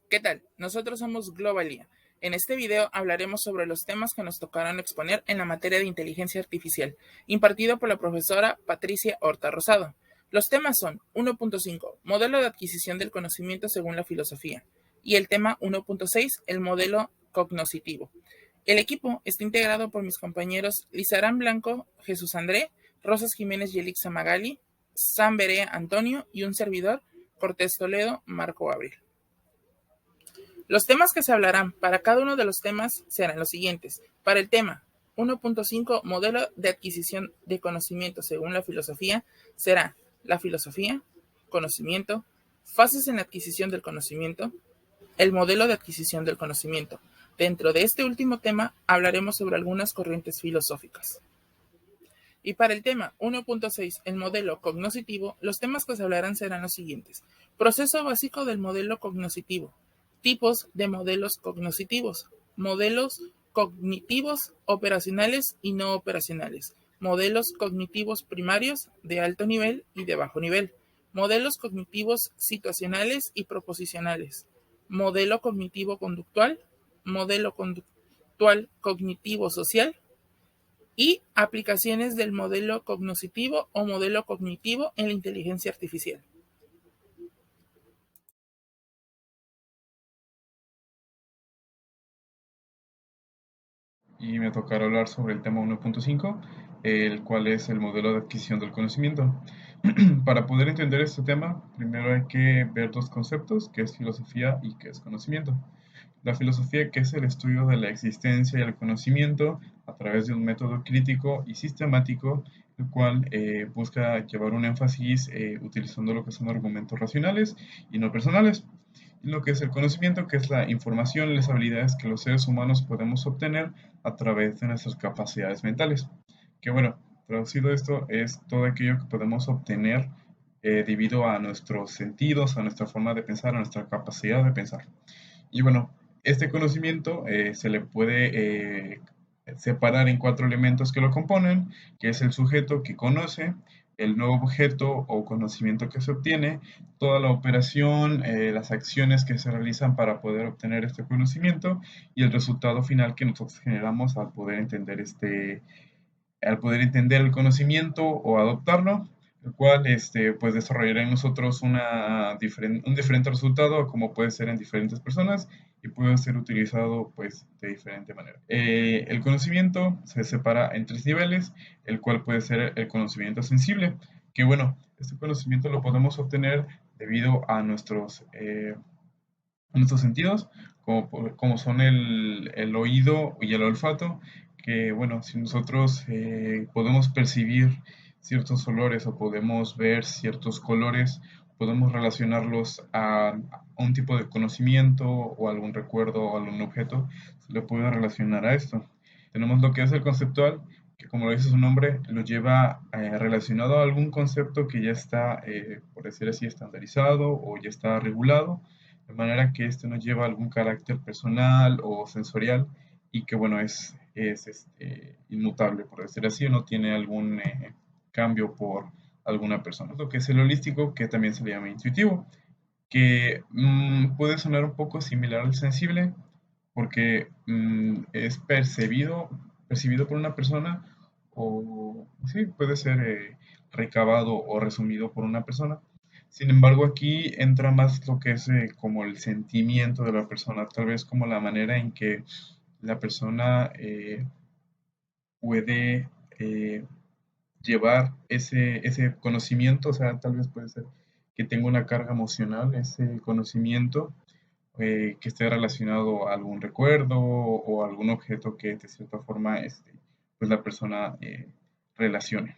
¿Qué tal? Nosotros somos Globalia. En este video hablaremos sobre los temas que nos tocarán exponer en la materia de inteligencia artificial, impartido por la profesora Patricia Horta Rosado. Los temas son 1.5, modelo de adquisición del conocimiento según la filosofía, y el tema 1.6, el modelo cognoscitivo. El equipo está integrado por mis compañeros Lizarán Blanco, Jesús André, Rosas Jiménez y Elixa Magali, Sam Berea Antonio y un servidor, Cortés Toledo, Marco Abril. Los temas que se hablarán para cada uno de los temas serán los siguientes. Para el tema 1.5, modelo de adquisición de conocimiento según la filosofía, será la filosofía, conocimiento, fases en la adquisición del conocimiento, el modelo de adquisición del conocimiento. Dentro de este último tema hablaremos sobre algunas corrientes filosóficas. Y para el tema 1.6, el modelo cognoscitivo, los temas que se hablarán serán los siguientes. Proceso básico del modelo cognoscitivo. Tipos de modelos cognoscitivos. Modelos cognitivos operacionales y no operacionales. Modelos cognitivos primarios de alto nivel y de bajo nivel. Modelos cognitivos situacionales y proposicionales. Modelo cognitivo conductual. Modelo conductual cognitivo social y aplicaciones del modelo cognoscitivo o modelo cognitivo en la inteligencia artificial. Y me tocará hablar sobre el tema 1.5, el cual es el modelo de adquisición del conocimiento. Para poder entender este tema, primero hay que ver dos conceptos, que es filosofía y que es conocimiento. La filosofía, que es el estudio de la existencia y el conocimiento a través de un método crítico y sistemático, el cual busca llevar un énfasis utilizando lo que son argumentos racionales y no personales. Y lo que es el conocimiento, que es la información y las habilidades que los seres humanos podemos obtener a través de nuestras capacidades mentales. Que bueno, traducido esto es todo aquello que podemos obtener debido a nuestros sentidos, a nuestra forma de pensar, a nuestra capacidad de pensar. Y bueno, este conocimiento se le puede separar en cuatro elementos que lo componen, que es el sujeto que conoce, el nuevo objeto o conocimiento que se obtiene, toda la operación, las acciones que se realizan para poder obtener este conocimiento y el resultado final que nosotros generamos al poder entender el conocimiento o adoptarlo, el cual pues desarrollará en nosotros un diferente resultado, como puede ser en diferentes personas y puede ser utilizado pues de diferente manera. El conocimiento se separa en tres niveles, el cual puede ser el conocimiento sensible, que bueno, este conocimiento lo podemos obtener debido a nuestros sentidos, como son el oído y el olfato, que bueno, si nosotros podemos percibir ciertos olores o podemos ver ciertos colores, podemos relacionarlos a un tipo de conocimiento o algún recuerdo o algún objeto, se le puede relacionar a esto. Tenemos lo que es el conceptual, que como lo dice su nombre, lo lleva relacionado a algún concepto que ya está, por decir así, estandarizado o ya está regulado, de manera que este no lleva algún carácter personal o sensorial y que bueno, es inmutable, por decir así, o no tiene algún cambio por alguna persona. Lo que es el holístico, que también se le llama intuitivo, que puede sonar un poco similar al sensible, porque es percibido por una persona, o sí, puede ser recabado o resumido por una persona. Sin embargo, aquí entra más lo que es como el sentimiento de la persona, tal vez como la manera en que la persona puede llevar ese conocimiento, o sea, tal vez puede ser que tenga una carga emocional, ese conocimiento que esté relacionado a algún recuerdo o a algún objeto que de cierta forma pues la persona relacione.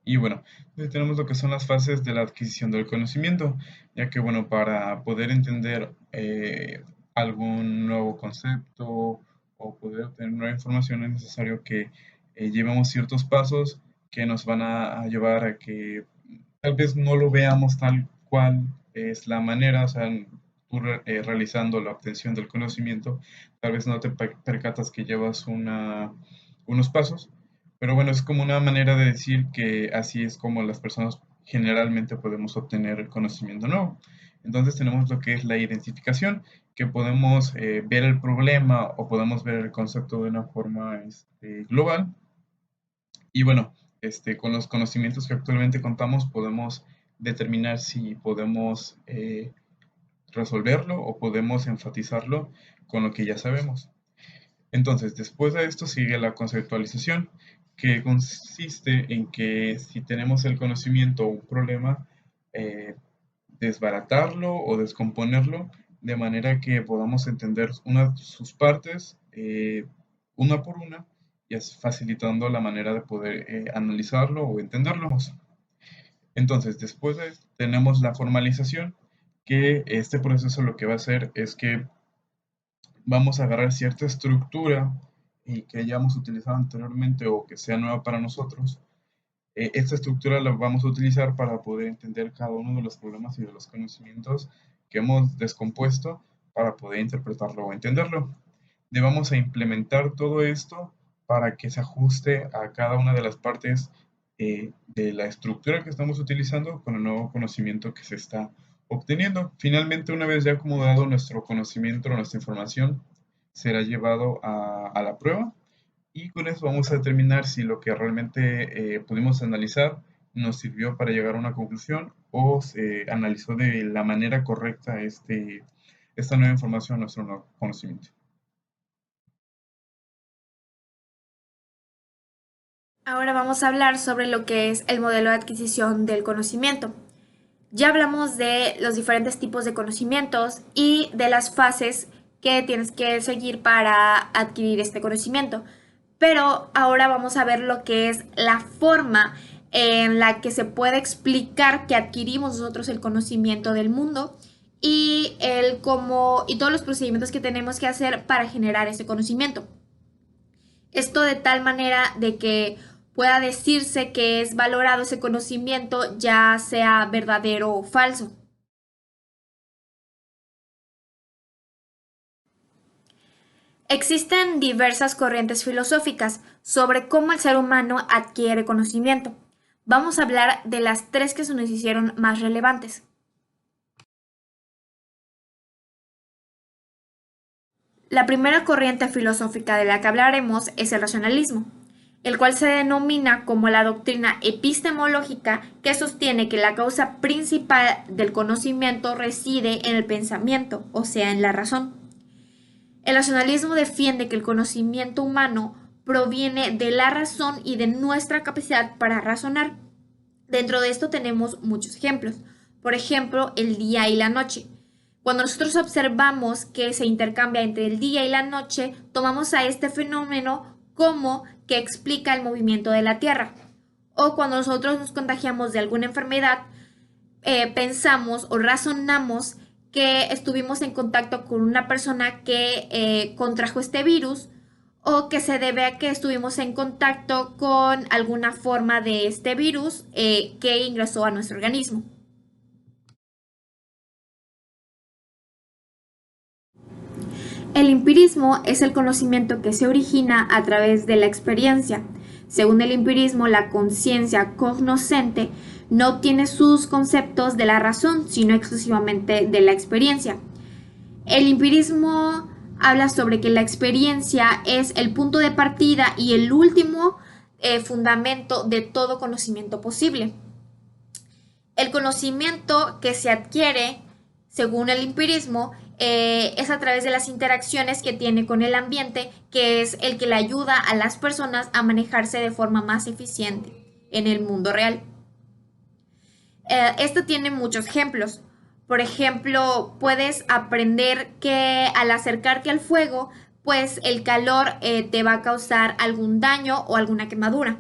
Y bueno, entonces tenemos lo que son las fases de la adquisición del conocimiento, ya que bueno, para poder entender algún nuevo concepto o poder obtener nueva información es necesario que llevemos ciertos pasos que nos van a llevar a que tal vez no lo veamos tal cual es la manera, o sea, tú realizando la obtención del conocimiento, tal vez no te percatas que llevas unos pasos, pero bueno, es como una manera de decir que así es como las personas generalmente podemos obtener el conocimiento nuevo. Entonces tenemos lo que es la identificación, que podemos ver el problema o podemos ver el concepto de una forma global. Y bueno, con los conocimientos que actualmente contamos podemos determinar si podemos resolverlo o podemos enfatizarlo con lo que ya sabemos. Entonces, después de esto sigue la conceptualización, que consiste en que si tenemos el conocimiento o un problema, desbaratarlo o descomponerlo de manera que podamos entender sus partes una por una y es facilitando la manera de poder analizarlo o entenderlo. Entonces, después de esto, tenemos la formalización, que este proceso lo que va a hacer es que vamos a agarrar cierta estructura y que hayamos utilizado anteriormente o que sea nueva para nosotros. Esta estructura la vamos a utilizar para poder entender cada uno de los problemas y de los conocimientos que hemos descompuesto para poder interpretarlo o entenderlo. Vamos a implementar todo esto para que se ajuste a cada una de las partes de la estructura que estamos utilizando con el nuevo conocimiento que se está obteniendo. Finalmente, una vez ya acomodado nuestro conocimiento, nuestra información, será llevado a la prueba y con eso vamos a determinar si lo que realmente pudimos analizar nos sirvió para llegar a una conclusión o se analizó de la manera correcta esta nueva información, nuestro nuevo conocimiento. Ahora vamos a hablar sobre lo que es el modelo de adquisición del conocimiento. Ya hablamos de los diferentes tipos de conocimientos y de las fases que tienes que seguir para adquirir este conocimiento. Pero ahora vamos a ver lo que es la forma en la que se puede explicar que adquirimos nosotros el conocimiento del mundo y y todos los procedimientos que tenemos que hacer para generar ese conocimiento. Esto de tal manera de que pueda decirse que es valorado ese conocimiento, ya sea verdadero o falso. Existen diversas corrientes filosóficas sobre cómo el ser humano adquiere conocimiento. Vamos a hablar de las tres que se nos hicieron más relevantes. La primera corriente filosófica de la que hablaremos es el racionalismo, el cual se denomina como la doctrina epistemológica que sostiene que la causa principal del conocimiento reside en el pensamiento, o sea, en la razón. El racionalismo defiende que el conocimiento humano proviene de la razón y de nuestra capacidad para razonar. Dentro de esto tenemos muchos ejemplos. Por ejemplo, el día y la noche. Cuando nosotros observamos que se intercambia entre el día y la noche, tomamos a este fenómeno como que explica el movimiento de la Tierra. O cuando nosotros nos contagiamos de alguna enfermedad, pensamos o razonamos que estuvimos en contacto con una persona que contrajo este virus o que se debe a que estuvimos en contacto con alguna forma de este virus que ingresó a nuestro organismo. El empirismo es el conocimiento que se origina a través de la experiencia. Según el empirismo, la conciencia cognoscente no obtiene sus conceptos de la razón, sino exclusivamente de la experiencia. El empirismo habla sobre que la experiencia es el punto de partida y el último fundamento de todo conocimiento posible. El conocimiento que se adquiere, según el empirismo, es a través de las interacciones que tiene con el ambiente, que es el que le ayuda a las personas a manejarse de forma más eficiente en el mundo real. Esto tiene muchos ejemplos. Por ejemplo, puedes aprender que al acercarte al fuego, pues el calor te va a causar algún daño o alguna quemadura.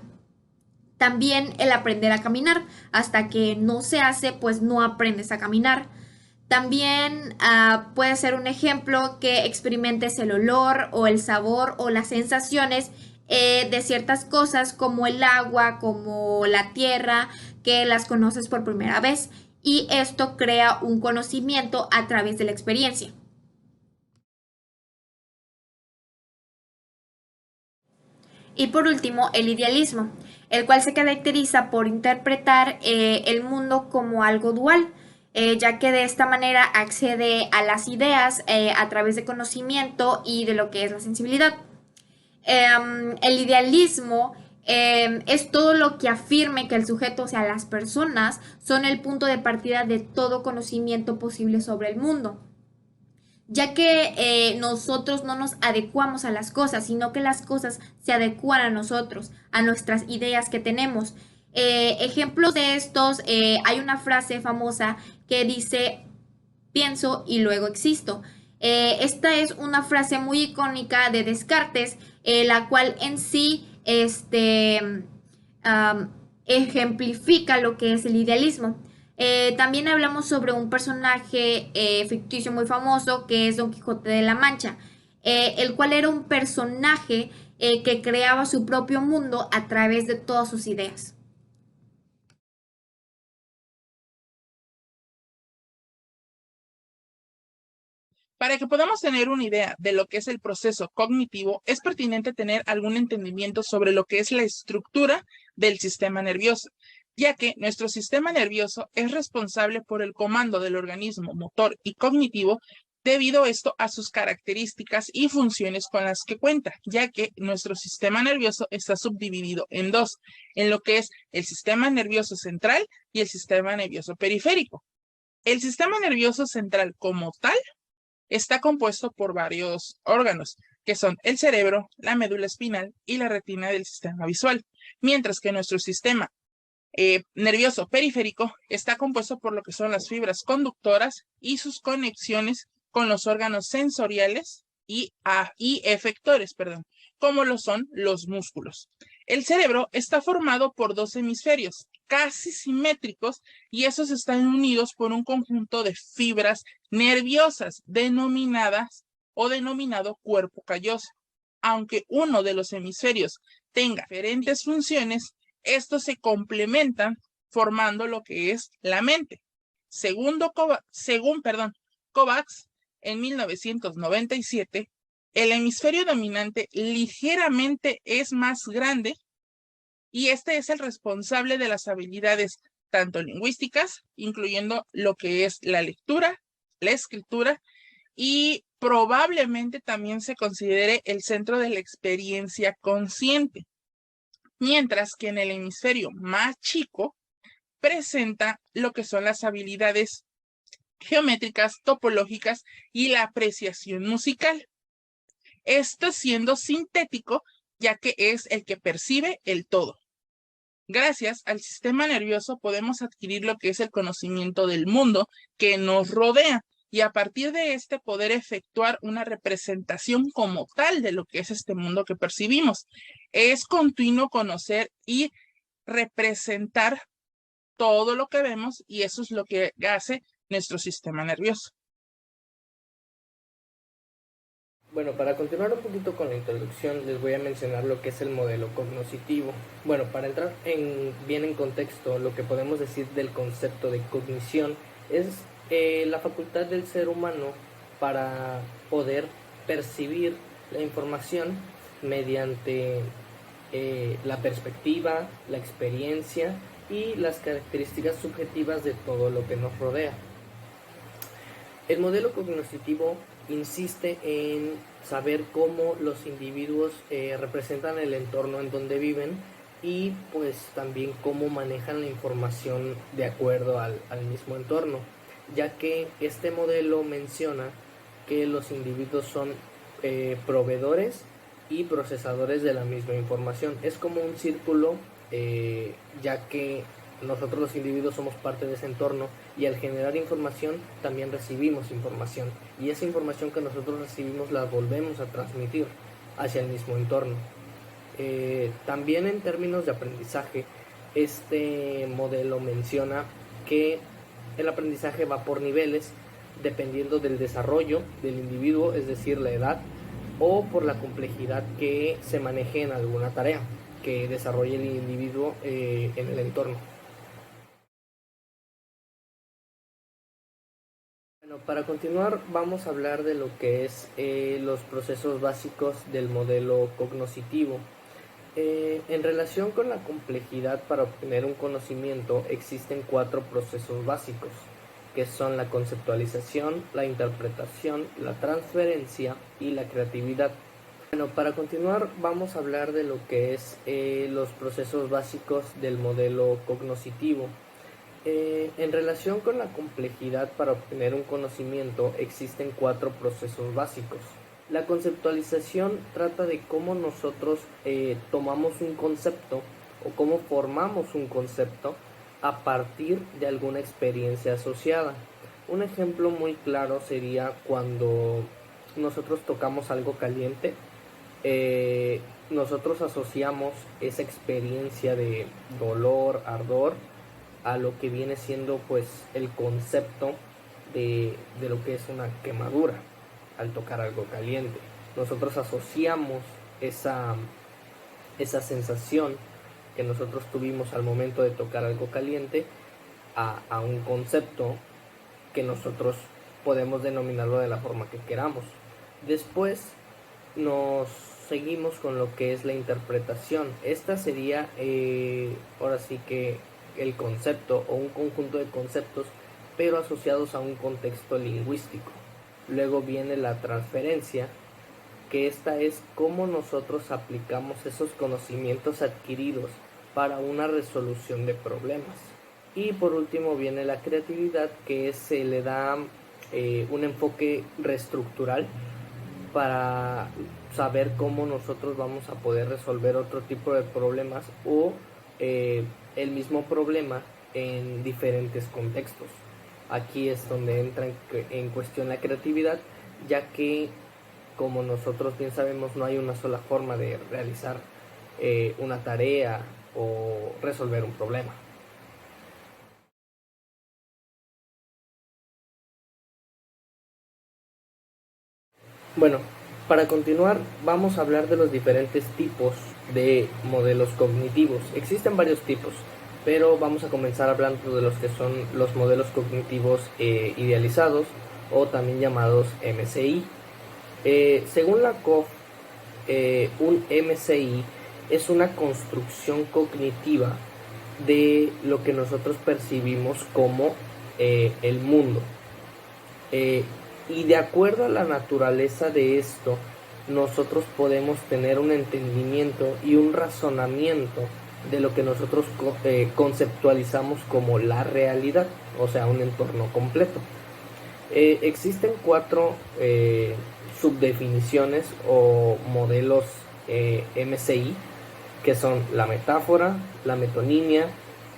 También el aprender a caminar. Hasta que no se hace, pues no aprendes a caminar. También puede ser un ejemplo que experimentes el olor o el sabor o las sensaciones de ciertas cosas como el agua, como la tierra, que las conoces por primera vez y esto crea un conocimiento a través de la experiencia. Y por último, el idealismo. el cual se caracteriza por interpretar el mundo como algo dual, ya que de esta manera accede a las ideas a través de conocimiento y de lo que es la sensibilidad. El idealismo es todo lo que afirme que el sujeto, o sea, las personas, son el punto de partida de todo conocimiento posible sobre el mundo, ya que nosotros no nos adecuamos a las cosas, sino que las cosas se adecuan a nosotros, a nuestras ideas que tenemos. Ejemplos de estos, hay una frase famosa que dice, pienso y luego existo. Esta es una frase muy icónica de Descartes, la cual en sí ejemplifica lo que es el idealismo. También hablamos sobre un personaje ficticio muy famoso que es Don Quijote de la Mancha, el cual era un personaje que creaba su propio mundo a través de todas sus ideas. Para que podamos tener una idea de lo que es el proceso cognitivo, es pertinente tener algún entendimiento sobre lo que es la estructura del sistema nervioso, ya que nuestro sistema nervioso es responsable por el comando del organismo motor y cognitivo, debido esto a sus características y funciones con las que cuenta, ya que nuestro sistema nervioso está subdividido en dos, en lo que es el sistema nervioso central y el sistema nervioso periférico. El sistema nervioso central como tal está compuesto por varios órganos, que son el cerebro, la médula espinal y la retina del sistema visual, mientras que nuestro sistema nervioso periférico está compuesto por lo que son las fibras conductoras y sus conexiones con los órganos sensoriales y efectores, como lo son los músculos. El cerebro está formado por dos hemisferios casi simétricos y esos están unidos por un conjunto de fibras nerviosas denominadas o denominado cuerpo calloso. Aunque uno de los hemisferios tenga diferentes funciones, estos se complementan formando lo que es la mente. Según Kovacs, en 1997, el hemisferio dominante ligeramente es más grande y este es el responsable de las habilidades tanto lingüísticas, incluyendo lo que es la lectura, la escritura, y probablemente también se considere el centro de la experiencia consciente, mientras que en el hemisferio más chico presenta lo que son las habilidades geométricas, topológicas y la apreciación musical. Esto siendo sintético, ya que es el que percibe el todo. Gracias al sistema nervioso podemos adquirir lo que es el conocimiento del mundo que nos rodea y a partir de este poder efectuar una representación como tal de lo que es este mundo que percibimos. Es continuo conocer y representar todo lo que vemos y eso es lo que hace nuestro sistema nervioso. Bueno, para continuar un poquito con la introducción, les voy a mencionar lo que es el modelo cognoscitivo. Bueno, para entrar bien en contexto, lo que podemos decir del concepto de cognición es la facultad del ser humano para poder percibir la información mediante la perspectiva, la experiencia y las características subjetivas de todo lo que nos rodea. El modelo cognoscitivo insiste en saber cómo los individuos representan el entorno en donde viven y pues también cómo manejan la información de acuerdo al mismo entorno, ya que este modelo menciona que los individuos son proveedores y procesadores de la misma información. Es como un círculo, ya que nosotros los individuos somos parte de ese entorno y al generar información también recibimos información y esa información que nosotros recibimos la volvemos a transmitir hacia el mismo entorno. También en términos de aprendizaje, este modelo menciona que el aprendizaje va por niveles dependiendo del desarrollo del individuo, es decir, la edad, o por la complejidad que se maneje en alguna tarea que desarrolle el individuo en el entorno. Bueno, para continuar vamos a hablar de lo que es los procesos básicos del modelo cognoscitivo. En relación con la complejidad para obtener un conocimiento, existen 4 procesos básicos, que son la conceptualización, la interpretación, la transferencia y la creatividad. Bueno, para continuar vamos a hablar de lo que es los procesos básicos del modelo cognoscitivo. En relación con la complejidad para obtener un conocimiento, existen 4 procesos básicos. La conceptualización trata de cómo nosotros tomamos un concepto o cómo formamos un concepto a partir de alguna experiencia asociada. Un ejemplo muy claro sería cuando nosotros tocamos algo caliente, nosotros asociamos esa experiencia de dolor, ardor, a lo que viene siendo pues el concepto de lo que es una quemadura al tocar algo caliente. Nosotros asociamos esa sensación que nosotros tuvimos al momento de tocar algo caliente a un concepto que nosotros podemos denominarlo de la forma que queramos. Después nos seguimos con lo que es la interpretación. Esta sería ahora sí que el concepto o un conjunto de conceptos, pero asociados a un contexto lingüístico. Luego viene la transferencia, que esta es cómo nosotros aplicamos esos conocimientos adquiridos para una resolución de problemas. Y por último viene la creatividad, que se le da un enfoque reestructural para saber cómo nosotros vamos a poder resolver otro tipo de problemas o el mismo problema en diferentes contextos. Aquí es donde entra en cuestión la creatividad, ya que, como nosotros bien sabemos, no hay una sola forma de realizar una tarea o resolver un problema. Bueno, para continuar vamos a hablar de los diferentes tipos de modelos cognitivos. Existen varios tipos, pero vamos a comenzar hablando de los que son los modelos cognitivos idealizados, o también llamados MCI. Según la COF, un MCI es una construcción cognitiva de lo que nosotros percibimos como el mundo. Y de acuerdo a la naturaleza de esto, nosotros podemos tener un entendimiento y un razonamiento de lo que nosotros conceptualizamos como la realidad, o sea, un entorno completo. Existen 4 subdefiniciones o modelos MCI, que son la metáfora, la metonimia,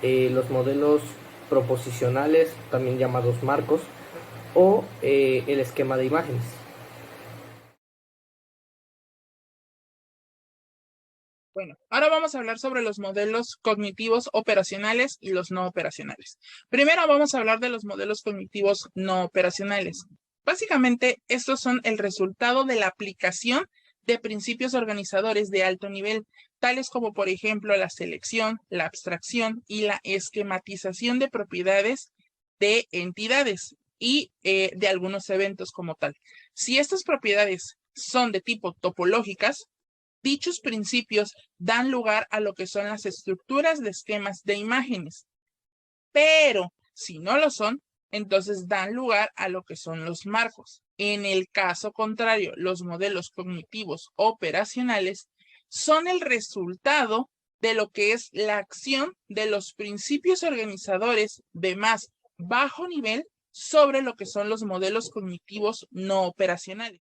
los modelos proposicionales, también llamados marcos, o el esquema de imágenes. Bueno, ahora vamos a hablar sobre los modelos cognitivos operacionales y los no operacionales. Primero vamos a hablar de los modelos cognitivos no operacionales. Básicamente, estos son el resultado de la aplicación de principios organizadores de alto nivel, tales como, por ejemplo, la selección, la abstracción y la esquematización de propiedades de entidades y de algunos eventos como tal. Si estas propiedades son de tipo topológicas, dichos principios dan lugar a lo que son las estructuras de esquemas de imágenes, pero si no lo son, entonces dan lugar a lo que son los marcos. En el caso contrario, los modelos cognitivos operacionales son el resultado de lo que es la acción de los principios organizadores de más bajo nivel sobre lo que son los modelos cognitivos no operacionales.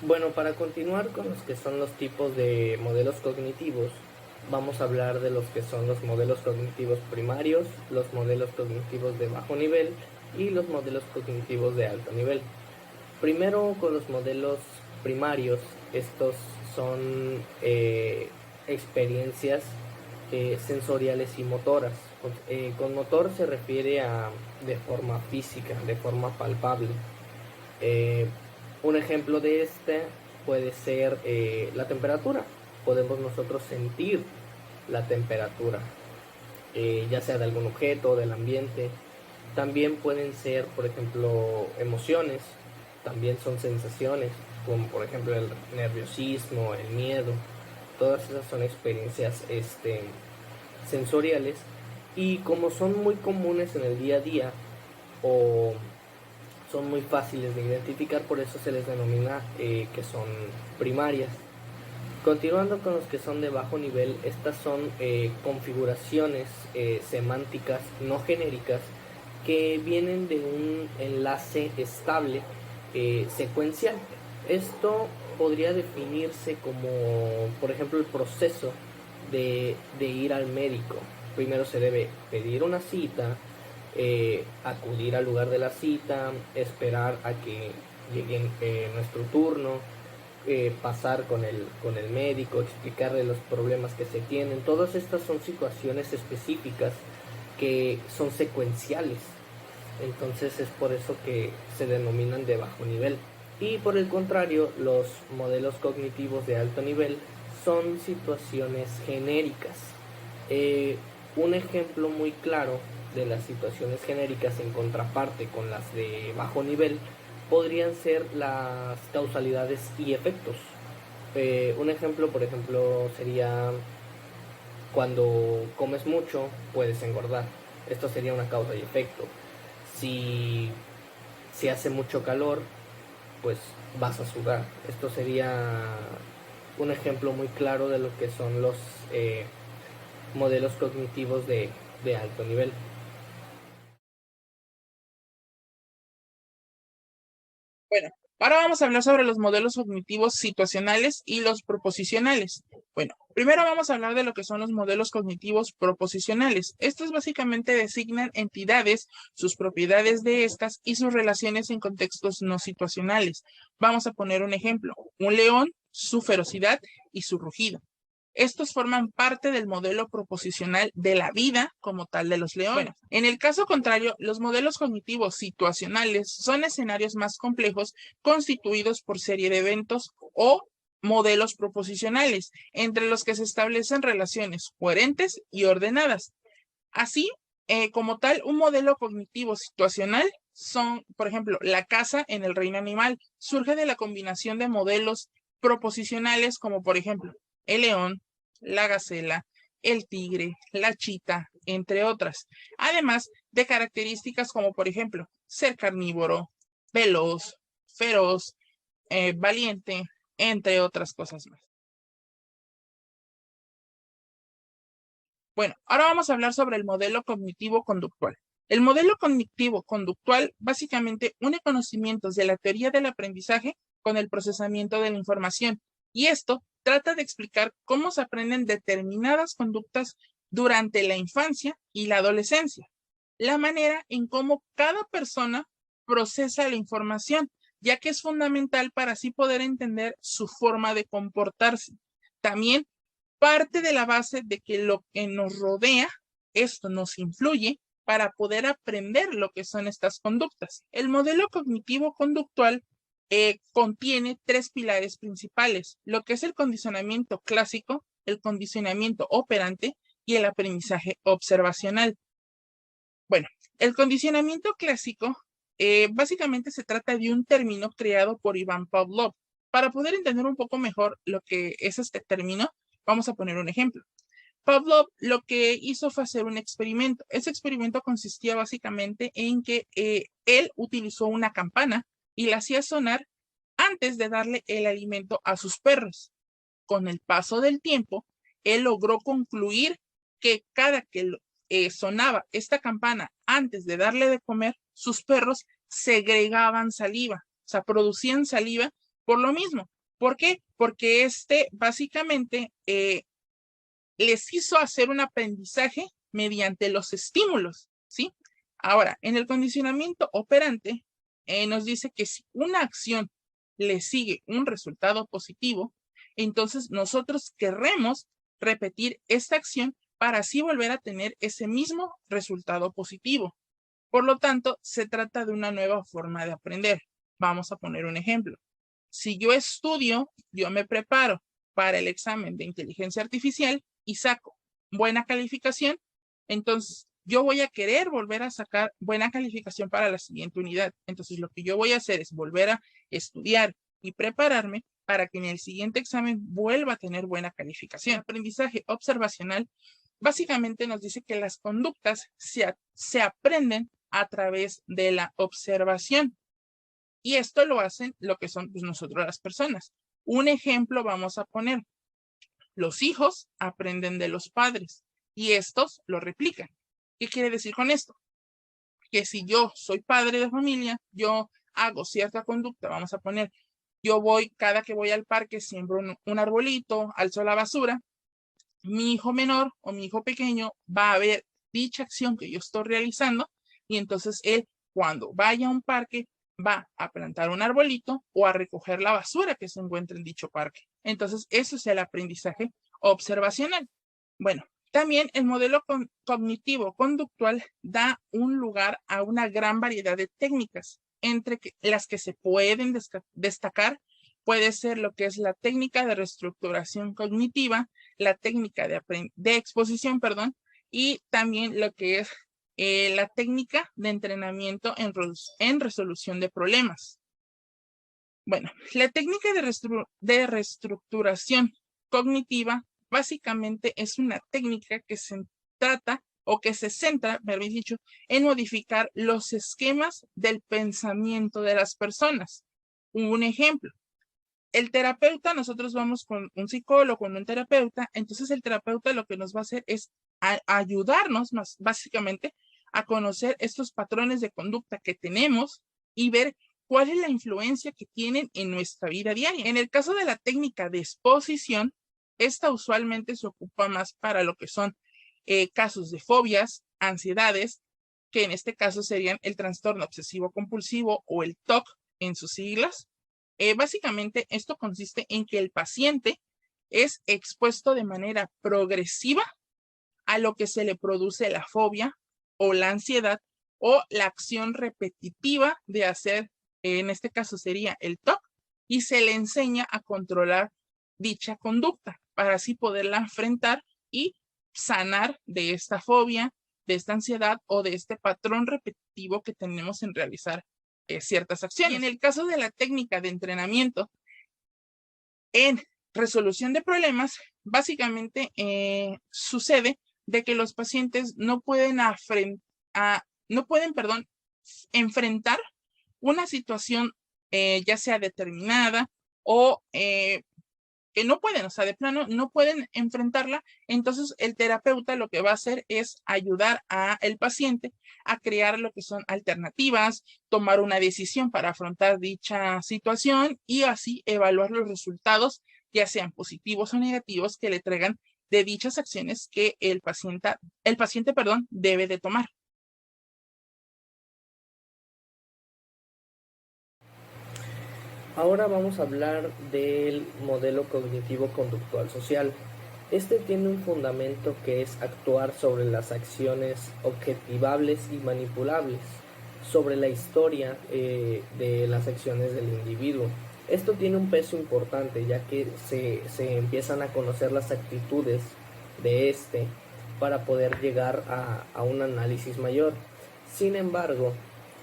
Bueno, para continuar con los que son los tipos de modelos cognitivos, vamos a hablar de los que son los modelos cognitivos primarios, los modelos cognitivos de bajo nivel y los modelos cognitivos de alto nivel. Primero, con los modelos primarios, estos son experiencias sensoriales y motoras. Con motor se refiere a de forma física, de forma palpable. Un ejemplo de este puede ser la temperatura. Podemos nosotros sentir la temperatura, ya sea de algún objeto, del ambiente. También pueden ser, por ejemplo, emociones, también son sensaciones. como por ejemplo el nerviosismo, el miedo. Todas esas son experiencias sensoriales, y como son muy comunes en el día a día o son muy fáciles de identificar, por eso se les denomina que son primarias. Continuando con los que son de bajo nivel, estas son configuraciones semánticas no genéricas que vienen de un enlace estable secuencial. Esto podría definirse como, por ejemplo, el proceso de ir al médico. Primero se debe pedir una cita, acudir al lugar de la cita, esperar a que llegue nuestro turno, pasar con el médico, explicarle los problemas que se tienen. Todas estas son situaciones específicas que son secuenciales. Entonces es por eso que se denominan de bajo nivel. Y por el contrario, los modelos cognitivos de alto nivel son situaciones genéricas. Un ejemplo muy claro de las situaciones genéricas en contraparte con las de bajo nivel podrían ser las causalidades y efectos. Un ejemplo, por ejemplo, sería cuando comes mucho puedes engordar. Esto sería una causa y efecto. Si hace mucho calor, pues vas a sudar. Esto sería un ejemplo muy claro de lo que son los modelos cognitivos de alto nivel. Bueno, ahora vamos a hablar sobre los modelos cognitivos situacionales y los proposicionales. Bueno, primero vamos a hablar de lo que son los modelos cognitivos proposicionales. Estos básicamente designan entidades, sus propiedades de estas y sus relaciones en contextos no situacionales. Vamos a poner un ejemplo: un león, su ferocidad y su rugido. Estos forman parte del modelo proposicional de la vida como tal de los leones. Bueno, en el caso contrario, los modelos cognitivos situacionales son escenarios más complejos constituidos por serie de eventos o modelos proposicionales, entre los que se establecen relaciones coherentes y ordenadas. Así, como tal, un modelo cognitivo situacional son, por ejemplo, la caza en el reino animal. Surge de la combinación de modelos proposicionales como, por ejemplo, el león, la gacela, el tigre, la chita, entre otras. Además de características como, por ejemplo, ser carnívoro, veloz, feroz, valiente, entre otras cosas más. Bueno, ahora vamos a hablar sobre el modelo cognitivo-conductual. El modelo cognitivo-conductual básicamente une conocimientos de la teoría del aprendizaje con el procesamiento de la información, y esto trata de explicar cómo se aprenden determinadas conductas durante la infancia y la adolescencia, la manera en cómo cada persona procesa la información, ya que es fundamental para así poder entender su forma de comportarse. También parte de la base de que lo que nos rodea, esto nos influye para poder aprender lo que son estas conductas. El modelo cognitivo-conductual contiene tres pilares principales: lo que es el condicionamiento clásico, el condicionamiento operante y el aprendizaje observacional. Bueno, el condicionamiento clásico básicamente se trata de un término creado por Ivan Pavlov. Para poder entender un poco mejor lo que es este término, vamos a poner un ejemplo. Pavlov lo que hizo fue hacer un experimento. Ese experimento consistía básicamente en que él utilizó una campana y la hacía sonar antes de darle el alimento a sus perros. Con el paso del tiempo, él logró concluir que cada que sonaba esta campana antes de darle de comer, sus perros segregaban saliva, o sea, producían saliva por lo mismo. ¿Por qué? Porque básicamente les hizo hacer un aprendizaje mediante los estímulos, ¿sí? Ahora, en el condicionamiento operante, nos dice que si una acción le sigue un resultado positivo, entonces nosotros querremos repetir esta acción para así volver a tener ese mismo resultado positivo. Por lo tanto, se trata de una nueva forma de aprender. Vamos a poner un ejemplo. Si yo estudio, yo me preparo para el examen de inteligencia artificial y saco buena calificación, entonces yo voy a querer volver a sacar buena calificación para la siguiente unidad. Entonces lo que yo voy a hacer es volver a estudiar y prepararme para que en el siguiente examen vuelva a tener buena calificación. El aprendizaje observacional básicamente nos dice que las conductas se aprenden a través de la observación. Y esto lo hacen lo que son pues, nosotros las personas. Un ejemplo vamos a poner. Los hijos aprenden de los padres y estos lo replican. ¿Qué quiere decir con esto? Que si yo soy padre de familia, yo hago cierta conducta, vamos a poner, yo voy, cada que voy al parque, siembro un arbolito, alzo la basura, mi hijo menor o mi hijo pequeño va a ver dicha acción que yo estoy realizando y entonces él, cuando vaya a un parque, va a plantar un arbolito o a recoger la basura que se encuentra en dicho parque. Entonces, eso es el aprendizaje observacional. Bueno, también el modelo cognitivo-conductual da un lugar a una gran variedad de técnicas, entre las que se pueden destacar puede ser lo que es la técnica de reestructuración cognitiva, la técnica de exposición, y también lo que es la técnica de entrenamiento en resolución de problemas. Bueno, la técnica de reestructuración cognitiva básicamente es una técnica que se trata o que se centra, me habéis dicho, en modificar los esquemas del pensamiento de las personas. Un ejemplo, el terapeuta, nosotros vamos con un psicólogo, con un terapeuta, entonces el terapeuta lo que nos va a hacer es ayudarnos más básicamente a conocer estos patrones de conducta que tenemos y ver cuál es la influencia que tienen en nuestra vida diaria. En el caso de la técnica de exposición, esta usualmente se ocupa más para lo que son casos de fobias, ansiedades, que en este caso serían el trastorno obsesivo compulsivo o el TOC en sus siglas. Básicamente esto consiste en que el paciente es expuesto de manera progresiva a lo que se le produce la fobia o la ansiedad o la acción repetitiva de hacer, en este caso sería el TOC, y se le enseña a controlar dicha conducta para así poderla enfrentar y sanar de esta fobia, de esta ansiedad o de este patrón repetitivo que tenemos en realizar ciertas acciones. Y en el caso de la técnica de entrenamiento en resolución de problemas, básicamente sucede de que los pacientes no pueden enfrentar una situación ya sea determinada o que no pueden, o sea, de plano no pueden enfrentarla, entonces el terapeuta lo que va a hacer es ayudar al paciente a crear lo que son alternativas, tomar una decisión para afrontar dicha situación y así evaluar los resultados, ya sean positivos o negativos, que le traigan de dichas acciones que el paciente debe de tomar. Ahora vamos a hablar del modelo cognitivo-conductual social. Este tiene un fundamento que es actuar sobre las acciones objetivables y manipulables, sobre la historia de las acciones del individuo. Esto tiene un peso importante, ya que se empiezan a conocer las actitudes de este para poder llegar a un análisis mayor. Sin embargo,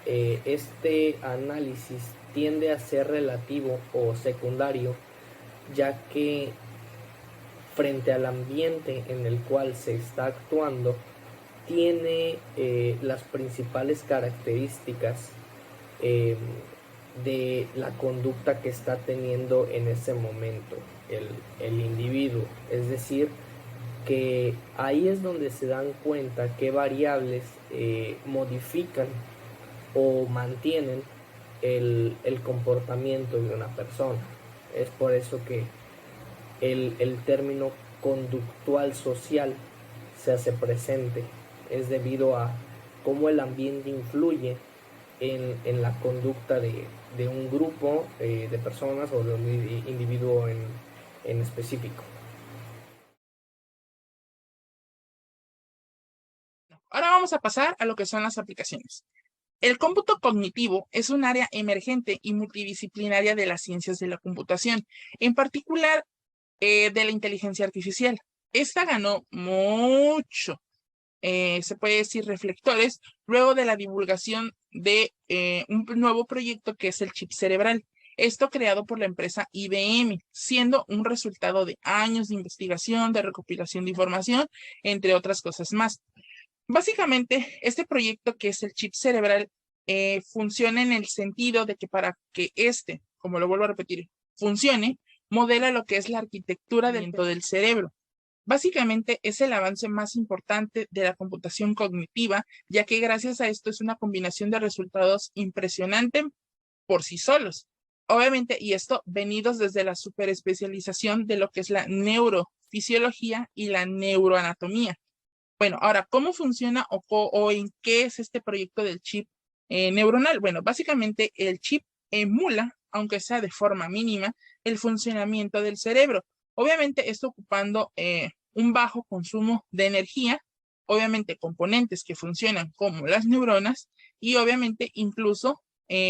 este análisis tiende a ser relativo o secundario, ya que frente al ambiente en el cual se está actuando, tiene las principales características de la conducta que está teniendo en ese momento el individuo. Es decir, que ahí es donde se dan cuenta qué variables modifican o mantienen el comportamiento de una persona. Es por eso que el término conductual social se hace presente. Es debido a cómo el ambiente influye en la conducta de un grupo de personas o de un individuo en específico. Ahora vamos a pasar a lo que son las aplicaciones. El cómputo cognitivo es un área emergente y multidisciplinaria de las ciencias de la computación, en particular de la inteligencia artificial. Esta ganó mucho, se puede decir, reflectores luego de la divulgación de un nuevo proyecto que es el chip cerebral. Esto creado por la empresa IBM, siendo un resultado de años de investigación, de recopilación de información, entre otras cosas más. Básicamente, este proyecto, que es el chip cerebral, funciona en el sentido de que para que como lo vuelvo a repetir, funcione, modela lo que es la arquitectura dentro del cerebro. Básicamente es el avance más importante de la computación cognitiva, ya que gracias a esto es una combinación de resultados impresionante por sí solos. Obviamente, y esto venidos desde la superespecialización de lo que es la neurofisiología y la neuroanatomía. Bueno, ahora, ¿cómo funciona o en qué es este proyecto del chip neuronal? Bueno, básicamente el chip emula, aunque sea de forma mínima, el funcionamiento del cerebro. Obviamente esto ocupando un bajo consumo de energía, obviamente componentes que funcionan como las neuronas y obviamente incluso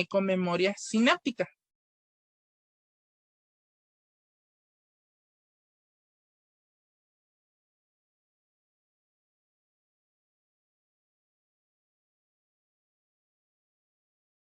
con memoria sináptica.